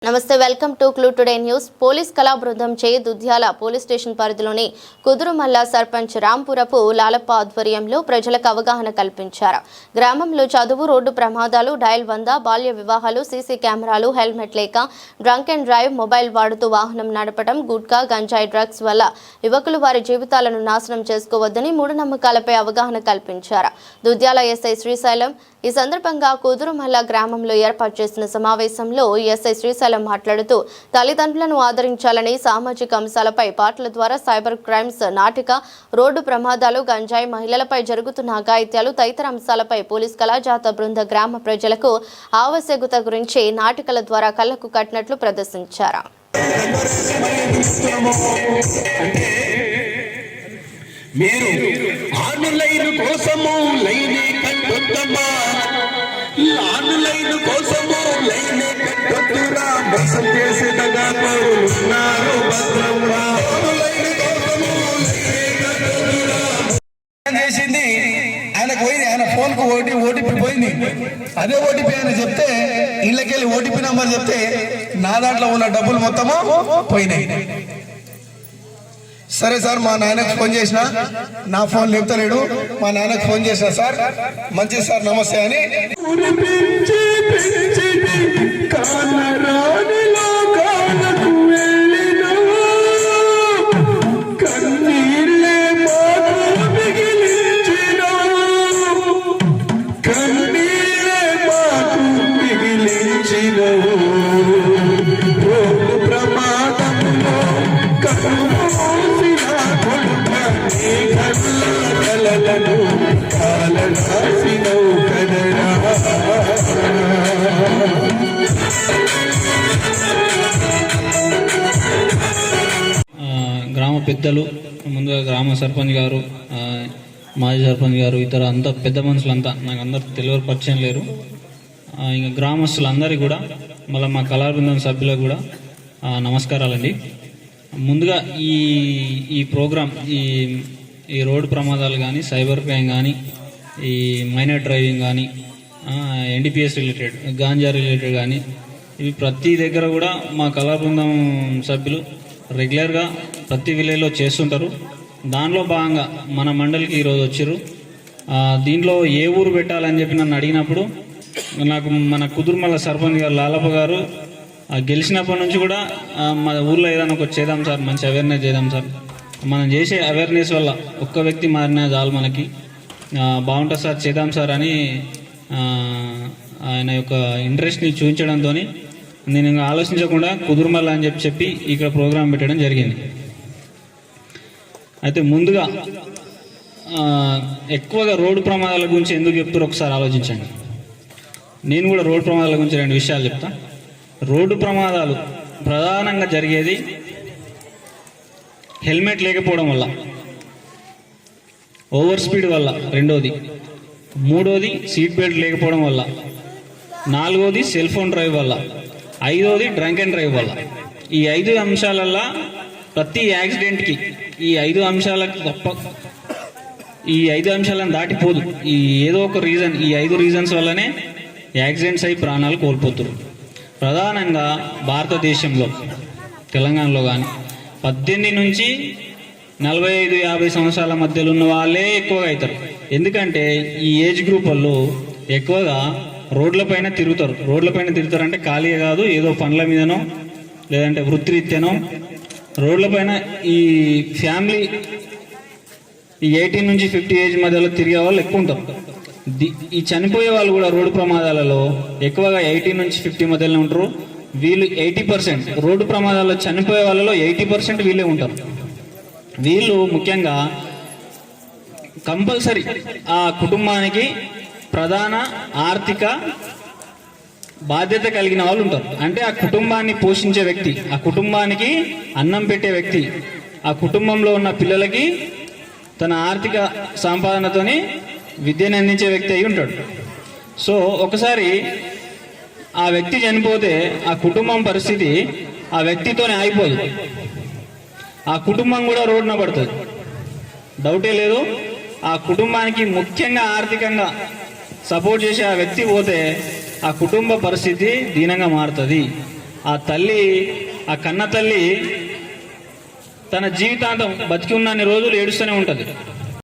నమస్తే welcome to clue today news. Police కళా బృందం చే దుద్యాల పోలీస్ స్టేషన్ పరిధిలోని కుదురుమల్ల సర్పంచ్ రాంపురపు లాలప్ప ఆధ్వర్యంలో ప్రజలకు అవగాహన కల్పించారు. గ్రామంలో చదువు, రోడ్డు ప్రమాదాలు, డయల్ 100, బాల్య వివాహాలు, సీసీ కెమెరాలు, హెల్మెట్ లేక, డ్రంక్ అండ్ డ్రైవ్, మొబైల్ వాడుతూ వాహనం నడపడం, గుట్కా, గంజాయి, డ్రగ్స్ వల్ల యువకులు వారి జీవితాలను నాశనం చేసుకోవద్దని మూఢనమ్మకాలపై అవగాహన కల్పించారు. దుద్యాల ఎస్ఐ శ్రీశైలం ఈ సందర్భంగా కుదురుమల్ల గ్రామంలో ఏర్పాటు చేసిన సమావేశంలో ఎస్ఐ శ్రీశైలం మాట్లాడుతూ తల్లిదండ్రులను ఆదరించాలని, సామాజిక అంశాలపై పాటల ద్వారా సైబర్ క్రైమ్స్, నాటిక, రోడ్డు ప్రమాదాలు, గంజాయి, మహిళలపై జరుగుతున్న అఘాయిత్యాలు తదితర అంశాలపై పోలీస్ కళాజాత బృంద గ్రామ ప్రజలకు ఆవశ్యకత గురించి నాటికల ద్వారా కళ్లకు కట్టినట్లు ప్రదర్శించారు. చేసింది ఆయనకు పోయింది, ఆయన ఫోన్ కు ఓటీపీ పోయింది. అదే ఓటీపీ ఆయన చెప్తే, ఇళ్ళకెళ్ళి ఓటీపీ నంబర్ చెప్తే నా దాంట్లో ఉన్న డబ్బులు మొత్తము పోయినాయి. సరే సార్, మా నాయనకు ఫోన్ చేసిన, నా ఫోన్ లేపుతలేడు, మా నాయనకు ఫోన్ చేసిన, సార్ మంచిది సార్, నమస్తే అని గ్రామ పెద్దలు, ముందుగా గ్రామ సర్పంచ్ గారు, మాజీ సర్పంచ్ గారు, ఇతర అంతా పెద్ద మనుషులంతా నాకు అందరు తెలియని పరిచయం లేరు. ఇంకా గ్రామస్తులందరికీ కూడా, మళ్ళీ మా కళాబృందం సభ్యులకు కూడా నమస్కారాలండి. ముందుగా ఈ ప్రోగ్రాం, ఈ రోడ్డు ప్రమాదాలు కానీ, సైబర్ క్రైమ్ కానీ, ఈ మైనర్ డ్రైవింగ్ కానీ, ఎన్డీపీఎస్ రిలేటెడ్, గాంజా రిలేటెడ్ కానీ, ఇవి ప్రతి దగ్గర కూడా మా కళాబృందం సభ్యులు రెగ్యులర్గా ప్రతి విలేజ్లో చేస్తుంటారు. దానిలో భాగంగా మన మండలికి ఈరోజు వచ్చారు. దీంట్లో ఏ ఊరు పెట్టాలని చెప్పి నన్ను అడిగినప్పుడు నాకు మన కుదురుమల్ల సర్పంచ్ గారు లాలప్ప గారు గెలిచినప్పటి నుంచి కూడా మన ఊర్లో ఏదైనా ఒకటి చేద్దాం సార్, మంచి అవేర్నెస్ చేద్దాం సార్, మనం చేసే అవేర్నెస్ వల్ల ఒక్క వ్యక్తి మారినా చాలు, మనకి బాగుంటుంది సార్, చేద్దాం సార్ అని ఆయన యొక్క ఇంట్రెస్ట్ని చూపించడంతో నేను ఇంకా ఆలోచించకుండా కుదురుమల్ల అని చెప్పి ఇక్కడ ప్రోగ్రాం పెట్టడం జరిగింది. అయితే ముందుగా ఎక్కువగా రోడ్డు ప్రమాదాల గురించి ఎందుకు చెప్తారో ఒకసారి ఆలోచించండి. నేను కూడా రోడ్డు ప్రమాదాల గురించి 2 విషయాలు చెప్తా. రోడ్డు ప్రమాదాలు ప్రధానంగా జరిగేది హెల్మెట్ లేకపోవడం వల్ల, ఓవర్ స్పీడ్ వల్ల, 2వది, 3వది సీట్ బెల్ట్ లేకపోవడం వల్ల, 4వది సెల్ ఫోన్ డ్రైవ్ వల్ల, 5వది డ్రంక్ అండ్ డ్రైవ్ వల్ల. ఈ 5 అంశాలల్లో ప్రతి యాక్సిడెంట్కి ఈ 5 అంశాలకు ఈ 5 అంశాలను దాటిపోదు. ఈ ఏదో ఒక రీజన్, ఈ 5 రీజన్స్ వల్లనే యాక్సిడెంట్స్ అయి ప్రాణాలు కోల్పోతారు. ప్రధానంగా భారతదేశంలో, తెలంగాణలో కానీ 18 నుంచి 45-50 సంవత్సరాల మధ్యలో ఉన్న వాళ్ళే ఎక్కువగా అవుతారు. ఎందుకంటే ఈ ఏజ్ గ్రూప్ వాళ్ళు ఎక్కువగా రోడ్లపైన తిరుగుతారు అంటే ఖాళీగా కాదు, ఏదో పనుల మీదనో లేదంటే వృత్తిరీత్యానో రోడ్లపైన ఈ ఫ్యామిలీ ఈ 18 నుంచి 50 ఏజ్ మధ్యలో తిరిగే వాళ్ళు ఎక్కువ ఉంటారు. ఈ చనిపోయే వాళ్ళు కూడా రోడ్డు ప్రమాదాలలో ఎక్కువగా 18 నుంచి 50 మధ్యలో ఉంటారు. వీళ్ళు 80% రోడ్డు ప్రమాదాల్లో చనిపోయే వాళ్ళలో 80% వీళ్ళే ఉంటారు. వీళ్ళు ముఖ్యంగా కంపల్సరీ ఆ కుటుంబానికి ప్రధాన ఆర్థిక బాధ్యత కలిగిన వాళ్ళు ఉంటారు. అంటే ఆ కుటుంబాన్ని పోషించే వ్యక్తి, ఆ కుటుంబానికి అన్నం పెట్టే వ్యక్తి, ఆ కుటుంబంలో ఉన్న పిల్లలకి తన ఆర్థిక సంపాదనతోని విద్యను అందించే వ్యక్తి అయి ఉంటాడు. సో ఒకసారి ఆ వ్యక్తి చనిపోతే ఆ కుటుంబం పరిస్థితి ఆ వ్యక్తితోనే ఆగిపోదు, ఆ కుటుంబం కూడా రోడ్డున పడుతుంది, డౌటే లేదు. ఆ కుటుంబానికి ముఖ్యంగా ఆర్థికంగా సపోర్ట్ చేసే ఆ వ్యక్తి పోతే ఆ కుటుంబ పరిస్థితి దీనంగా మారుతుంది. ఆ తల్లి, ఆ కన్న తల్లి తన జీవితాంతం బతికి ఉన్నన్ని రోజులు ఏడుస్తూనే ఉంటుంది.